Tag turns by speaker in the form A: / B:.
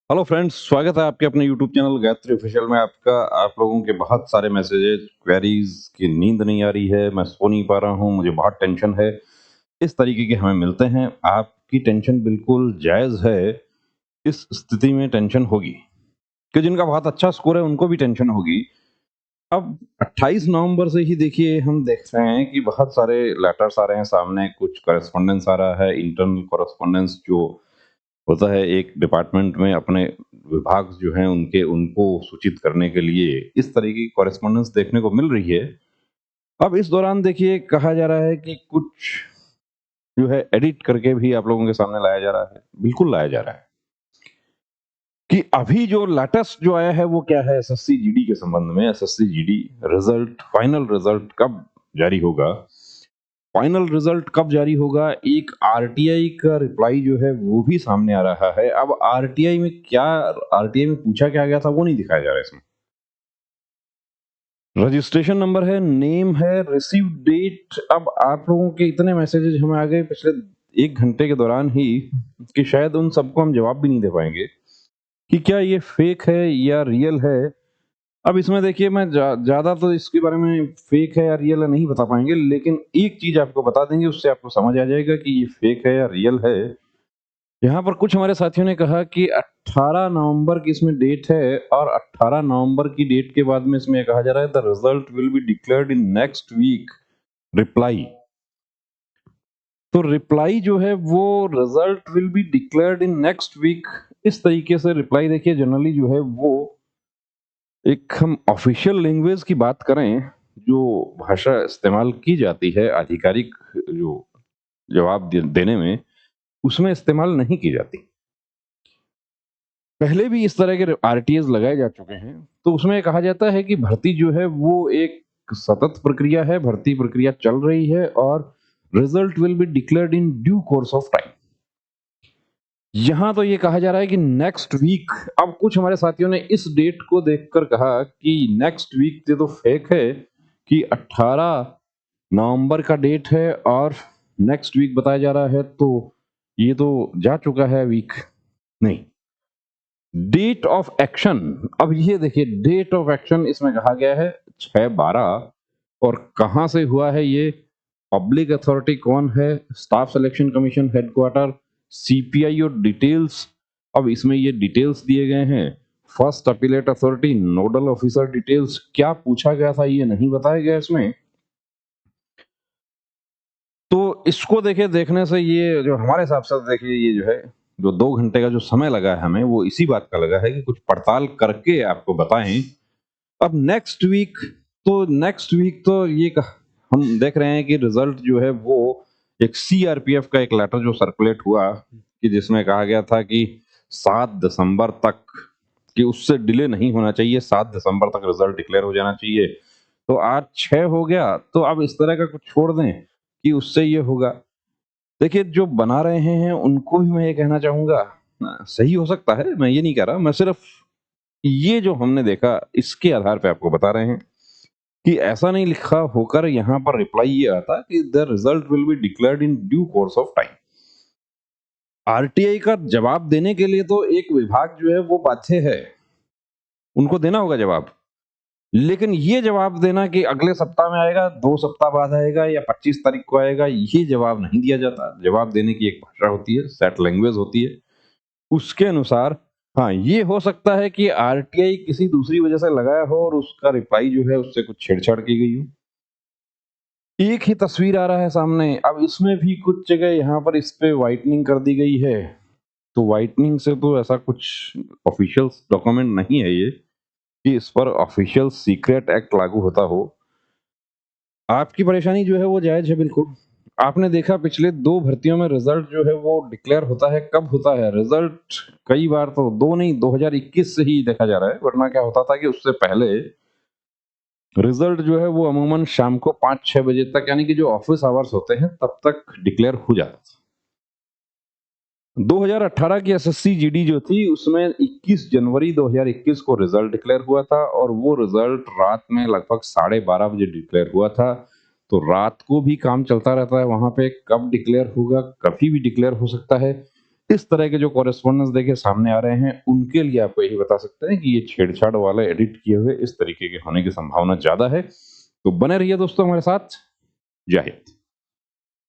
A: Hello friends, स्वागत है आपके अपने यूट्यूब चैनल गायत्री ऑफिशियल में। आपका आप लोगों के बहुत सारे मैसेजेस, क्वेरीज कि नींद नहीं आ रही है, मैं सो नहीं पा रहा हूँ, मुझे बहुत टेंशन है, इस तरीके के हमें मिलते हैं। आपकी टेंशन बिल्कुल जायज़ है। इस स्थिति में टेंशन होगी कि जिनका बहुत अच्छा स्कोर है उनको भी टेंशन होगी। अब 28 नवंबर से ही देखिए हम देख रहे हैं कि बहुत सारे लेटर्स आ रहे हैं सामने, कुछ कॉरेस्पॉन्डेंस आ रहा है, इंटरनल कॉरेस्पॉन्डेंस जो होता है एक डिपार्टमेंट में अपने विभाग जो हैं उनके उनको सूचित करने के लिए, इस तरह की कॉरेस्पॉन्डेंस देखने को मिल रही है। अब इस दौरान देखिए कहा जा रहा है कि कुछ जो है एडिट करके भी आप लोगों के सामने लाया जा रहा है, बिल्कुल लाया जा रहा है कि अभी जो लेटेस्ट जो आया है वो क्या है एसएससी जीडी के संबंध में। SSC GD result, final result कब जारी होगा, फाइनल रिजल्ट कब जारी होगा, एक आरटीआई का रिप्लाई जो है वो भी सामने आ रहा है। अब आरटीआई में क्या, आरटीआई में पूछा क्या गया था वो नहीं दिखाया जा रहा है इसमें। रजिस्ट्रेशन नंबर है, नेम है, रिसीव डेट। अब आप लोगों के इतने मैसेजेस हमें आ गए पिछले 1 घंटे के दौरान ही कि शायद उन सबको हम जवाब भी नहीं दे पाएंगे कि क्या ये फेक है या रियल है। अब इसमें देखिए मैं ज़्यादा तो इसके बारे में फेक है या रियल है नहीं बता पाएँगे, लेकिन एक चीज़ आपको बता देंगे, उससे आपको समझ आ जाएगा कि ये फेक है या रियल है। यहाँ पर कुछ हमारे साथियों ने कहा कि 18 नवंबर की इसमें डेट है और 18 नवंबर की डेट के बाद में इसमें ये कहा जा रहा है the result will be declared in next week. Reply, तो रिप्लाई जो है वो result will be declared in next week, इस तरीके से रिप्लाई देखिए जनरली जो है वो, एक हम ऑफिशियल लैंग्वेज की बात करें, जो भाषा इस्तेमाल की जाती है आधिकारिक जो जवाब देने में, उसमें इस्तेमाल नहीं की जाती। पहले भी इस तरह के आरटीएस लगाए जा चुके हैं, तो उसमें कहा जाता है कि भर्ती जो है वो एक सतत प्रक्रिया है, भर्ती प्रक्रिया चल रही है और result will be declared in due course of time. यहाँ तो ये कहा जा रहा है कि नेक्स्ट वीक। अब कुछ हमारे साथियों ने इस डेट को देखकर कहा कि नेक्स्ट वीक ये तो फेक है कि 18 नवंबर का डेट है और नेक्स्ट वीक बताया जा रहा है, तो ये तो जा चुका है वीक। नहीं, डेट ऑफ एक्शन। अब ये देखिए डेट ऑफ एक्शन इसमें कहा गया है 6/12, और कहाँ से हुआ है ये, पब्लिक अथॉरिटी कौन है, staff selection commission headquarter, CPI और डिटेल्स। अब इसमें ये डिटेल्स दिए गए हैं, first appellate authority, nodal officer details, क्या पूछा गया था ये नहीं बताया गया इसमें। तो इसको देखिए, देखने से ये जो हमारे हिसाब से देखिए ये जो है, जो 2 घंटे का जो समय लगा है हमें, वो इसी बात का लगा है कि कुछ पड़ताल करके आपको बताएं। अब नेक्स्ट वीक तो हम देख रहे हैं कि रिजल्ट जो है वो एक सीआरपीएफ का एक लेटर जो सर्कुलेट हुआ कि जिसमें कहा गया था कि 7 दिसंबर तक, कि उससे डिले नहीं होना चाहिए, 7 दिसंबर तक रिजल्ट डिक्लेयर हो जाना चाहिए। तो आज 6 हो गया, तो अब इस तरह का कुछ छोड़ दें कि उससे ये होगा। देखिए जो बना रहे हैं उनको भी मैं ये कहना चाहूंगा, सही हो सकता है, मैं ये नहीं कह रहा, मैं सिर्फ ये जो हमने देखा इसके आधार पे आपको बता रहे हैं कि ऐसा नहीं लिखा होकर यहाँ पर रिप्लाई ये आता कि the result will be declared in due course of time. RTI का जवाब देने के लिए तो एक विभाग जो है वो बाध्य है, उनको देना होगा जवाब। लेकिन ये जवाब देना कि अगले सप्ताह में आएगा, 2 सप्ताह बाद आएगा या 25 तारीख को आएगा, ये जवाब नहीं दिया जाता। जवाब देने की एक भाषा होती है, सेट लैंग्वेज होती है, उसके अनुसार। हाँ, ये हो सकता है कि आरटीआई किसी दूसरी वजह से लगाया हो और उसका रिप्लाई जो है उससे कुछ छेड़छाड़ की गई हो। एक ही तस्वीर आ रहा है सामने। अब इसमें भी कुछ जगह यहाँ पर इस पे व्हाइटनिंग कर दी गई है, तो व्हाइटनिंग से तो ऐसा कुछ ऑफिशियल डॉक्यूमेंट नहीं है ये कि इस पर ऑफिशियल सीक्रेट एक्ट लागू होता हो। आपकी परेशानी जो है वो जायज़ है बिल्कुल। आपने देखा पिछले 2 भर्तियों में रिज़ल्ट जो है वो डिक्लेयर होता है, कब होता है? रिज़ल्ट कई बार तो 2 नहीं, 2021 से ही देखा जा रहा है, वरना क्या होता था कि उससे पहले रिज़ल्ट जो है वो अमूमन शाम को 5-6 बजे तक, यानी कि जो ऑफ़िस आवर्स होते हैं तब तक डिक्लेयर हो जाता था। 2018 की एसएससी जीडी जो थी उसमें 21 जनवरी 2021 को रिजल्ट डिक्लेयर हुआ था और वो रिजल्ट रात में लगभग 12:30 बजे डिक्लेयर हुआ था। तो रात को भी काम चलता रहता है वहां पे, कब डिक्लेयर होगा, कभी भी डिक्लेयर हो सकता है। इस तरह के जो कॉरेस्पॉन्डेंस देखिए सामने आ रहे हैं, उनके लिए आपको यही बता सकते हैं कि ये छेड़छाड़ वाले एडिट किए हुए इस तरीके के होने की संभावना ज़्यादा है। तो बने रहिए दोस्तों हमारे साथ। जय हिंद।